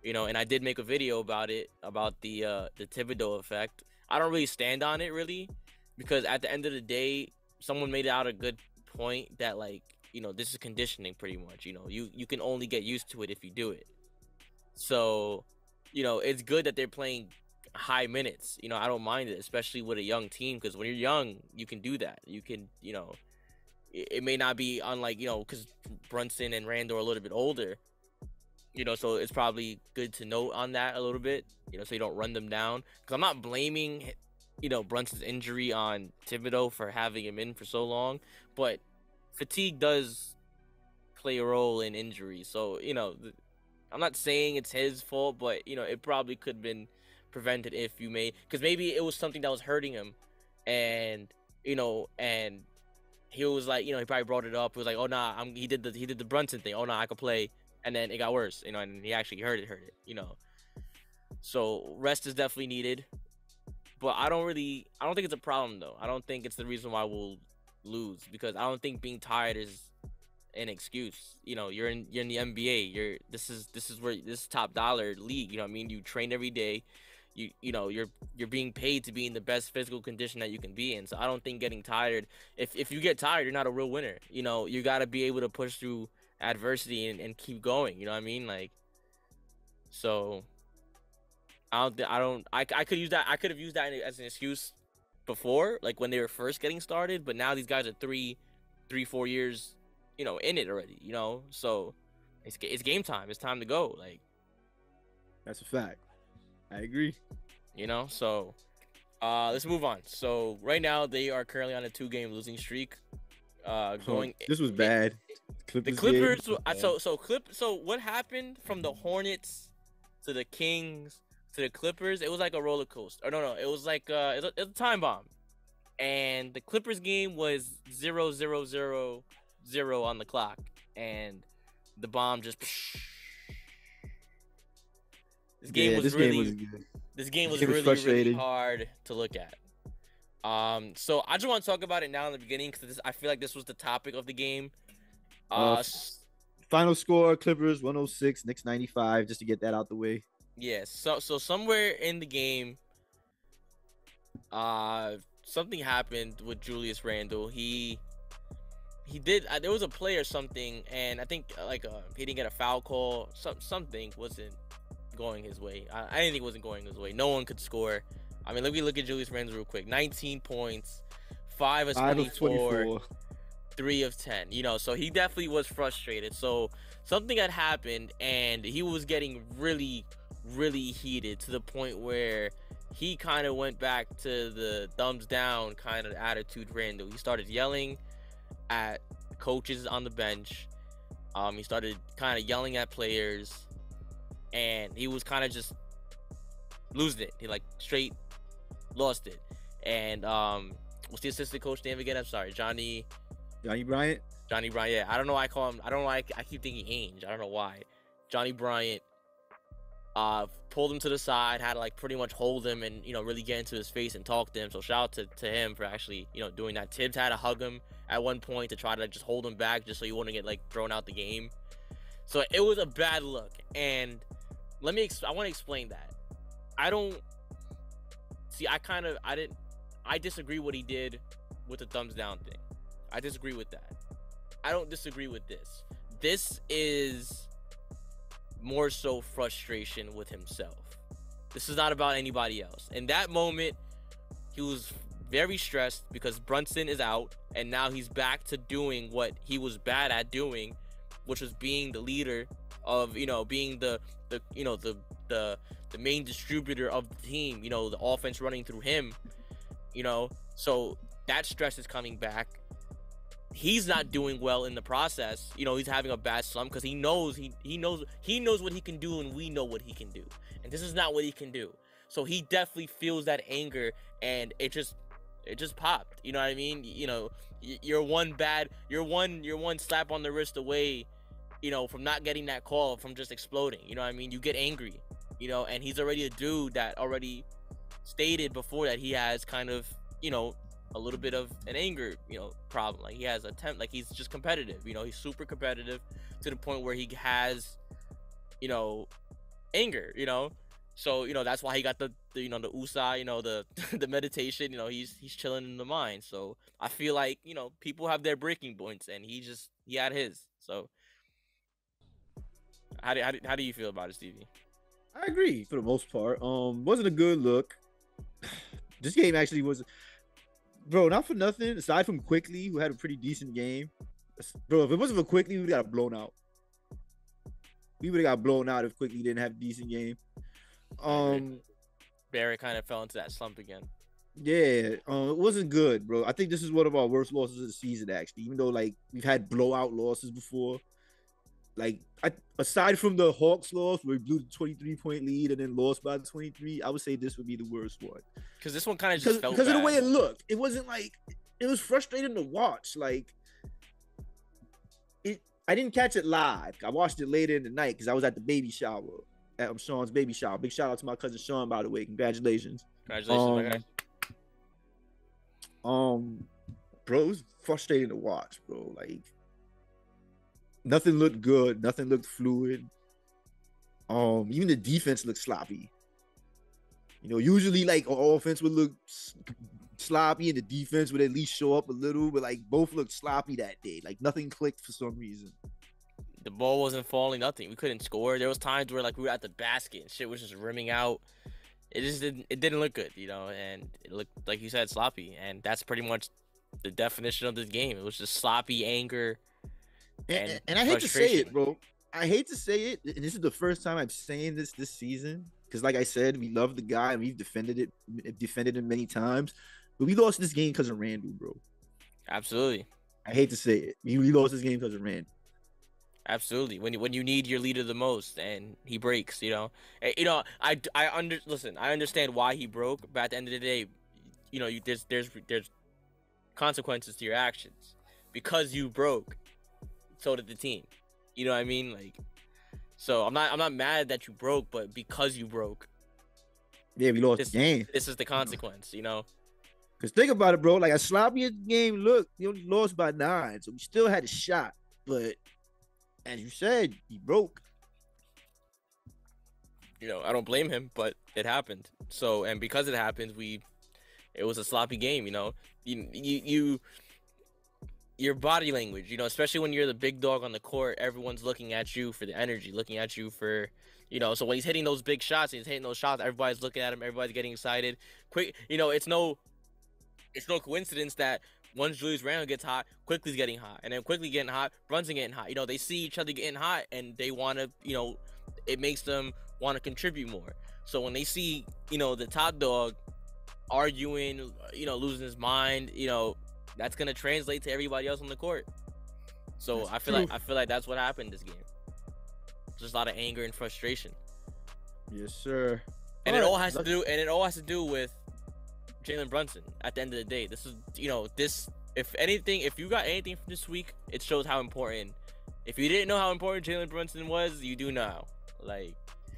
And I did make a video about it, about the Thibodeau effect. I don't really stand on it really, because at the end of the day, someone made out a good point that, like, this is conditioning pretty much. You can only get used to it if you do it. So, it's good that they're playing high minutes. I don't mind it, especially with a young team, because when you're young, you can do that. You can, it may not be unlike, because Brunson and Randle are a little bit older, so it's probably good to note on that a little bit, so you don't run them down. Because I'm not blaming, Brunson's injury on Thibodeau for having him in for so long, but fatigue does play a role in injury. So, I'm not saying it's his fault, but, it probably could have been prevented if you made, because maybe it was something that was hurting him, and, and he was like, he probably brought it up. He was like, oh, nah, he did the Brunson thing. Oh, nah, I could play. And then it got worse, and he actually hurt it, So rest is definitely needed. But I don't think it's a problem, though. I don't think it's the reason why we'll lose, because I don't think being tired is an excuse. You're in the NBA. This is top dollar league. You train every day. You're being paid to be in the best physical condition that you can be in. So I don't think getting tired, if you get tired, you're not a real winner. You got to be able to push through adversity and keep going. Like, so I could use that. I could have used that as an excuse before, like when they were first getting started, but now these guys are 4 years in it already, so it's game time. It's time to go. Like, that's a fact. I agree. So let's move on. So right now they are currently on a 2-game losing streak. This was bad. The Clippers. So what happened from the Hornets to the Kings to the Clippers? It was like a roller coaster. Or no, it was like it was a time bomb. And the Clippers game was 0-0-0-0 on the clock, and the bomb just. This game was really really hard to look at. So I just want to talk about it now in the beginning, because I feel like this was the topic of the game. Final score: Clippers 106, Knicks 95. Just to get that out the way. Yeah. So somewhere in the game, something happened with Julius Randle. He did. There was a play or something, and I think he didn't get a foul call. Something wasn't going his way. I didn't think it wasn't going his way. No one could score. I mean, let me look at Julius Randle real quick. 19 points, 5 of 24, 3 of 10. So he definitely was frustrated. So something had happened, and he was getting really, really heated, to the point where he kind of went back to the thumbs down kind of attitude Randle. He started yelling at coaches on the bench. He started kind of yelling at players, and he was kind of just losing it. He straight lost it. And what's the assistant coach name again? I'm sorry, Johnny Bryant. Yeah, I don't know why I call him. I don't know why I keep thinking Ainge. I don't know why. Johnny Bryant pulled him to the side, had to pretty much hold him and really get into his face and talk to him. So shout out to him for actually doing that. Tibbs had to hug him at one point to try to just hold him back, just so he wouldn't get thrown out the game. So it was a bad look, and I want to explain that. I disagree what he did with the thumbs down thing. I disagree with that. I don't disagree with this. This is more so frustration with himself. This is not about anybody else. In that moment, he was very stressed because Brunson is out, and now he's back to doing what he was bad at doing, which was being the leader of, being the main distributor of the team, the offense running through him, so that stress is coming back. He's not doing well in the process. He's having a bad slump because he knows what he can do, and we know what he can do, and this is not what he can do. So he definitely feels that anger, and it just popped. You know what I mean? You're one slap on the wrist away, from not getting that call, from just exploding. You know what I mean? You get angry. you know, and he's already a dude that already stated before that he has kind of, you know, a little bit of an anger, you know, problem. Like he has like he's just competitive, you know, he's super competitive to the point where he has, you know, anger, you know. So, you know, that's why he got the you know, the USA, you know, the the meditation, you know, he's chilling in the mind. So I feel like, you know, people have their breaking points and he had his. So how do you feel about it, Stevie? I agree for the most part. Wasn't a good look. This game actually was, bro. Not for nothing. Aside from Quickly, who had a pretty decent game, bro. If it wasn't for Quickly, we would have got blown out. We would have got blown out if Quickly didn't have a decent game. Barrett kind of fell into that slump again. Yeah, it wasn't good, bro. I think this is one of our worst losses of the season, actually. Even though like we've had blowout losses before. Like, aside from the Hawks loss where we blew the 23-point lead and then lost by 23, I would say this would be the worst one. Because this one kind of just felt because of the bad. way it looked. It wasn't like, it was frustrating to watch. Like, I didn't catch it live. I watched it later in the night because I was at the baby shower, at Sean's baby shower. Big shout out to my cousin Sean, by the way. Congratulations. Congratulations, Bro, it was frustrating to watch, bro. Like, nothing looked good. Nothing looked fluid. Even the defense looked sloppy. You know, usually like offense would look sloppy and the defense would at least show up a little, but like both looked sloppy that day. Like nothing clicked for some reason. The ball wasn't falling, nothing. We couldn't score. There was times where like we were at the basket and shit was just rimming out. It didn't look good, you know, and it looked, like you said, sloppy. And that's pretty much the definition of this game. It was just sloppy anger. And I hate to say it, bro. I hate to say it, and this is the first time I'm saying this season, because like I said, we love the guy and we've defended him many times, but we lost this game because of Randle, bro. Absolutely. I hate to say it, we lost this game because of Randle. Absolutely. When you need your leader the most and he breaks, you know. You know, I understand why he broke, but at the end of the day, you know, there's consequences to your actions. Because you broke, so did the team. You know what I mean? Like, so I'm not mad that you broke, but because you broke, yeah, we lost the game. This is the consequence, you know. Because think about it, bro. Like, as sloppy as the game looked, we only lost by 9, so we still had a shot. But as you said, he broke. You know, I don't blame him, but it happened. So, and because it happened, it was a sloppy game. You know, your body language, you know, especially when you're the big dog on the court, everyone's looking at you for the energy, looking at you for, you know, so when he's hitting those big shots, everybody's looking at him, everybody's getting excited. Quick, you know, it's no coincidence that once Julius Randle gets hot, Quickly's getting hot, and then Quickly getting hot, Brunson getting hot. You know, they see each other getting hot, and they want to, you know, it makes them want to contribute more. So when they see, you know, the top dog arguing, you know, losing his mind, you know, that's gonna translate to everybody else on the court. So I feel like that's what happened this game. Just a lot of anger and frustration. Yes, sir. And it all has to do with Jalen Brunson. At the end of the day, this is, you know, this. If anything, if you got anything from this week, it shows how important. If you didn't know how important Jalen Brunson was, you do now. Like,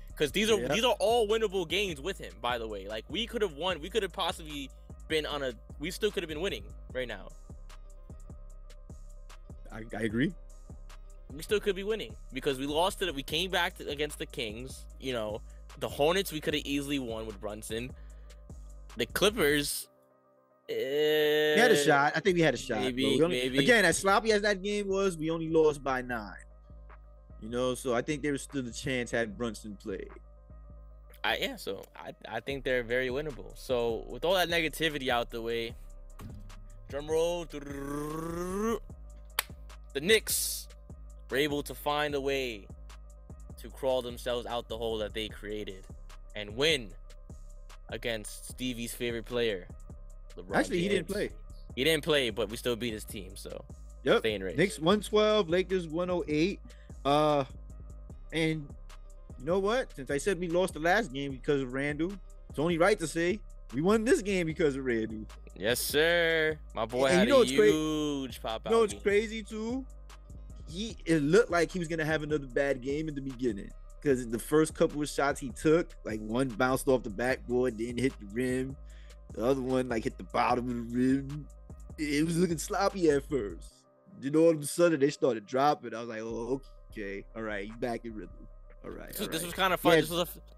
because these are all winnable games with him. By the way, like we could have won. We could have possibly been on a. We still could have been winning right now. I agree. We still could be winning because we lost it. We came back against the Kings. You know, the Hornets we could have easily won with Brunson. The Clippers. We had a shot. I think we had a shot. Maybe. Again, as sloppy as that game was, we only lost by 9. You know, so I think there was still a chance had Brunson played. So I think they're very winnable. So with all that negativity out the way, drum roll, the Knicks were able to find a way to crawl themselves out the hole that they created and win against Stevie's favorite player, LeBron Actually, James. he didn't play. He didn't play, but we still beat his team. So yep, stay in race. Knicks 112, Lakers 108. And you know what? Since I said we lost the last game because of Randle, it's only right to say we won this game because of Randle. Yes, sir. My boy had a huge pop out. You know, it's crazy too. It looked like he was gonna have another bad game in the beginning because the first couple of shots he took, like one bounced off the backboard, then hit the rim. The other one like hit the bottom of the rim. It was looking sloppy at first. You know, all of a sudden they started dropping. I was like, oh, okay, all right, you back in rhythm. All right. This was kind of fun. Yeah.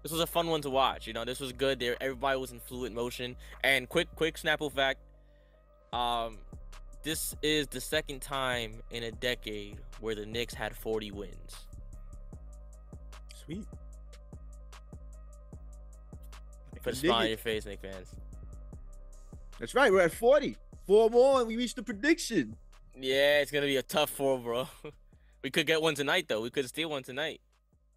This was a fun one to watch. You know, this was good. There, everybody was in fluid motion. And quick Snapple fact. This is the second time in a decade where the Knicks had 40 wins. Sweet. Put a smile on your face, Knicks fans. That's right. We're at 40. 4 more, and we reached the prediction. Yeah, it's gonna be a tough 4, bro. We could get one tonight, though. We could steal one tonight.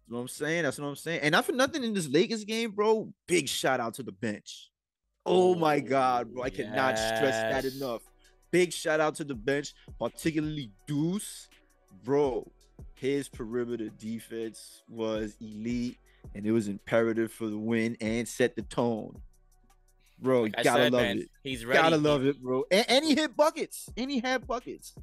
That's what I'm saying. That's what I'm saying. And not for nothing in this Lakers game, bro. Big shout out to the bench. Oh my God, bro. I cannot stress that enough. Big shout out to the bench, particularly Deuce. Bro, his perimeter defense was elite, and it was imperative for the win and set the tone. Bro, you gotta love it. He's ready. Gotta love it, bro. And he hit buckets. And he had buckets.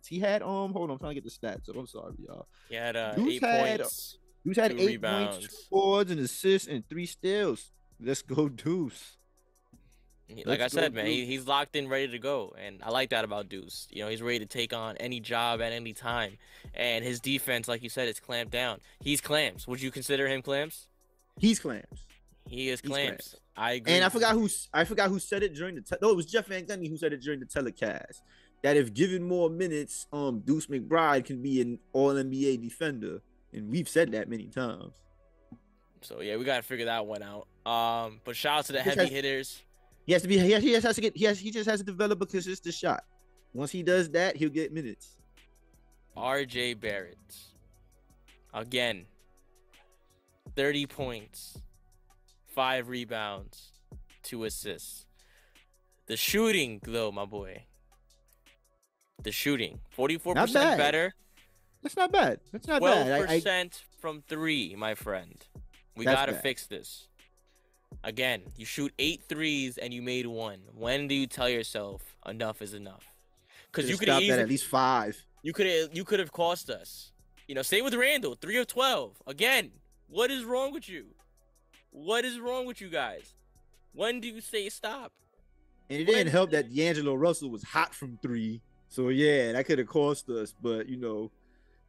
He had hold on, I'm trying to get the stats up. I'm sorry, y'all. He had 8 points. Deuce had 8 rebounds, points, 2 boards, and assists, and 3 steals. Let's go, Deuce. Like I said, man, he's locked in, ready to go, and I like that about Deuce. You know, he's ready to take on any job at any time, and his defense, like you said, is clamped down. He's clamps. Would you consider him clamps? He's clamps. He is clamps. I agree. And I forgot who said it during the no, it was Jeff Van Gundy who said it during the telecast, that if given more minutes, Deuce McBride can be an All-NBA defender, and we've said that many times. So yeah, we gotta figure that one out. But shout out to the heavy hitters. He has to be. He just has to develop a consistent shot. Once he does that, he'll get minutes. RJ Barrett, again, 30 points, 5 rebounds, 2 assists. The shooting, though, my boy. The shooting, 44% better. That's not bad. That's not bad. 12% from 3, my friend. We gotta fix this. Again, you shoot 8 threes and you made 1. When do you tell yourself enough is enough? Because you could have at least 5. You could have cost us. You know, same with Randall, 3 of 12. Again, what is wrong with you? What is wrong with you guys? When do you say stop? And it didn't help that D'Angelo Russell was hot from 3. So yeah, that could have cost us. But you know,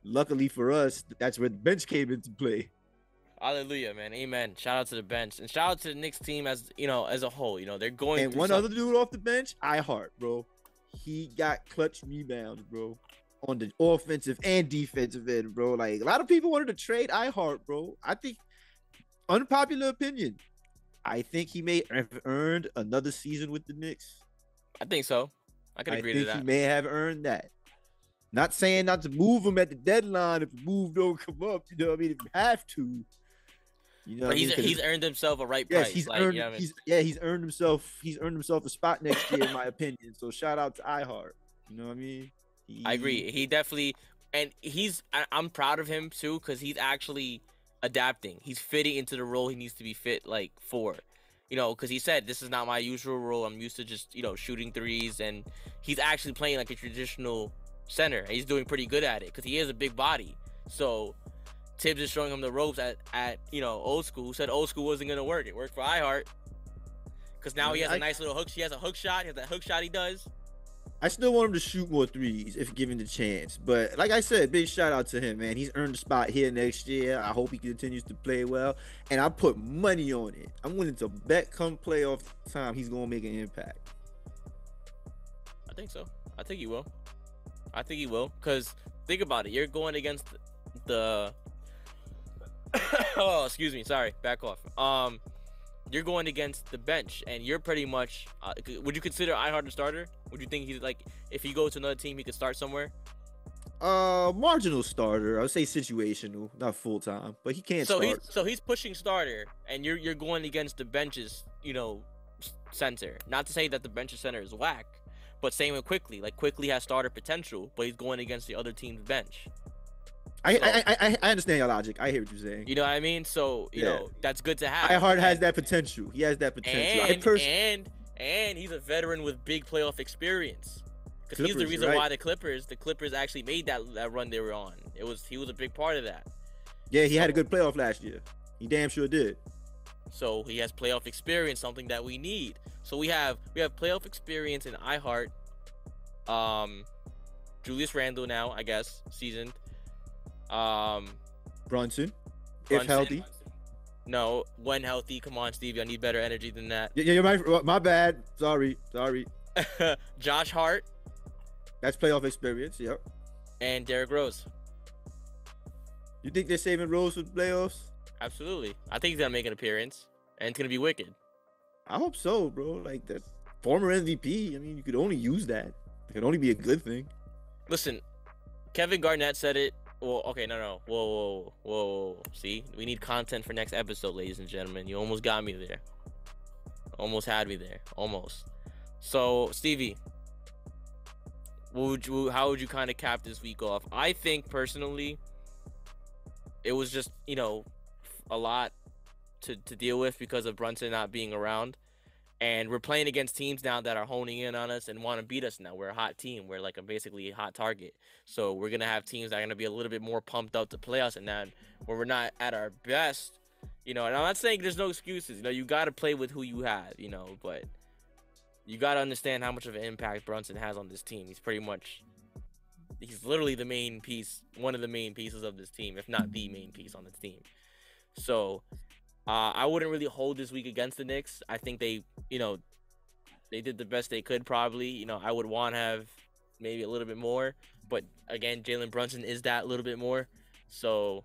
luckily for us, that's where the bench came into play. Hallelujah, man. Amen. Shout out to the bench. And shout out to the Knicks team as a whole. You know, they're going and through one other dude off the bench, iHeart, bro. He got clutch rebounds, bro. On the offensive and defensive end, bro. Like a lot of people wanted to trade iHeart, bro. I think, unpopular opinion, I think he may have earned another season with the Knicks. I think so. I can agree to that. He may have earned that. Not saying not to move him at the deadline if the move don't come up. You know what I mean? If you have to. You know, but he's earned himself a right price. He's earned. You know he's earned himself. He's earned himself a spot next year, in my opinion. So shout out to iHeart. You know what I mean? I agree. He definitely, and I'm proud of him too, because he's actually adapting. He's fitting into the role he needs to be fit for. You know, because he said this is not my usual role. I'm used to just shooting threes, and he's actually playing like a traditional center. He's doing pretty good at it because he is a big body. So Tibbs is showing him the ropes at Old School. Who said Old School wasn't gonna work? It worked for iHeart because now he has a nice little hook. He has a hook shot. He has that hook shot he does. I still want him to shoot more threes if given the chance. But like I said, big shout out to him, man. He's earned a spot here next year. I hope he continues to play well. And I put money on it. I'm willing to bet come playoff time he's gonna make an impact. I think so. I think he will. Because think about it. You're going against the oh, excuse me. Sorry. Back off. You're going against the bench, and you're pretty much. Would you consider iHeart a starter? Would you think he's if he goes to another team, he could start somewhere? Marginal starter. I would say situational, not full time, but he can't start. He's pushing starter, and you're going against the bench's center. Not to say that the bench's center is whack, but same with Quickly. Quickly has starter potential, but he's going against the other team's bench. I understand your logic. I hear what you're saying. You know what I mean? So you know that's good to have. iHeart has that potential. He has that potential. And he's a veteran with big playoff experience. Because he's the reason why the Clippers actually made that run they were on. He was a big part of that. Yeah, he had a So- good playoff last year. He damn sure did. So he has playoff experience, something that we need. So we have playoff experience in iHeart. Julius Randle now, I guess, seasoned. Brunson, if Brunson. healthy. No, when healthy. Come on, Stevie. I need better energy than that. Yeah, you're my bad. Sorry. Josh Hart That's playoff experience. Yep. and Derrick Rose. You think they're saving Rose for the playoffs? Absolutely. I think he's gonna make an appearance, and it's gonna be wicked. I hope so, bro. Like that former MVP. I mean, you could only use that. It could only be a good thing. Listen, Kevin Garnett said it. Well, okay, no. Whoa. See, we need content for next episode, ladies and gentlemen. You almost got me there. Almost had me there. Almost. So, Stevie, how would you kind of cap this week off? I think personally, it was just, a lot to deal with because of Brunson not being around. And we're playing against teams now that are honing in on us and want to beat us now. We're a hot team. We're like basically a hot target. So we're going to have teams that are going to be a little bit more pumped up to play us. And then when we're not at our best, and I'm not saying there's no excuses. You got to play with who you have, but you got to understand how much of an impact Brunson has on this team. He's literally the main piece, one of the main pieces of this team, if not the main piece on this team. So I wouldn't really hold this week against the Knicks. I think they did the best they could probably. I would want to have maybe a little bit more. But, again, Jalen Brunson is that little bit more. So,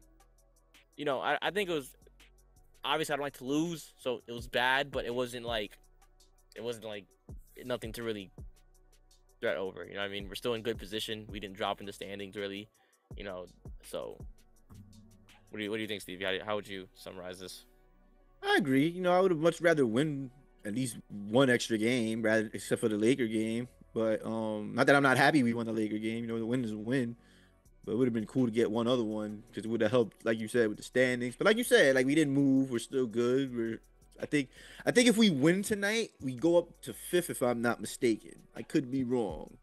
I think it was – obviously, I don't like to lose. So, it was bad, but it wasn't like nothing to really threat over. You know what I mean? We're still in good position. We didn't drop in the standings really. So what do you think, Stevie? How would you summarize this? I agree. I would have much rather win at least one extra game, except for the Laker game. But not that I'm not happy we won the Laker game. The win is a win. But it would have been cool to get one other one because it would have helped, like you said, with the standings. But like you said, we didn't move. We're still good. I think if we win tonight, we go up to 5th if I'm not mistaken. I could be wrong.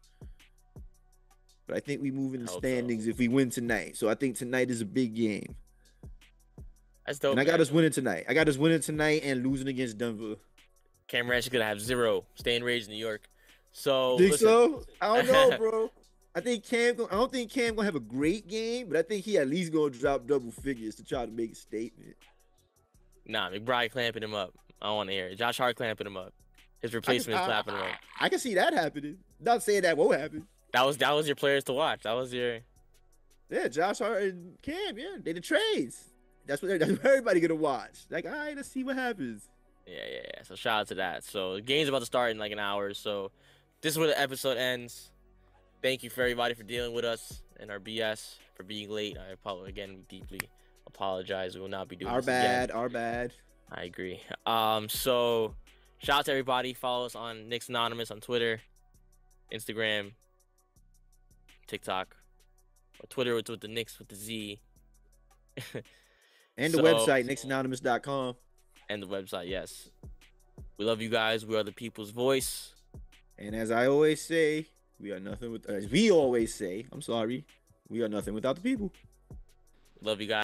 But I think we move in the standings if we win tonight. So I think tonight is a big game. That's dope. And I got us winning tonight. And losing against Denver. Cam Reddish is gonna have 0 staying raised in New York. So Think so? I don't know, bro. I don't think Cam gonna have a great game, but I think he at least gonna drop double figures to try to make a statement. Nah, McBride clamping him up. I don't want to hear it. Josh Hart clamping him up. His replacement is clamping him up. I can see that happening. Not saying that won't happen. That was your players to watch. That was your. Yeah, Josh Hart and Cam. Yeah, they the trades. That's what everybody gonna watch. All right, let's see what happens. Yeah. So shout out to that. So the game's about to start in like an hour. So this is where the episode ends. Thank you for everybody for dealing with us and our BS for being late. We deeply apologize. We will not be doing this again. Our bad. I agree. So shout out to everybody. Follow us on Knicks Anonymous on Twitter, Instagram, TikTok, or Twitter with the Knicks with the Z. And the website, knicksanonymous.com. And the website, yes. We love you guys. We are the people's voice. And as I always say, we are nothing without the people. Love you guys.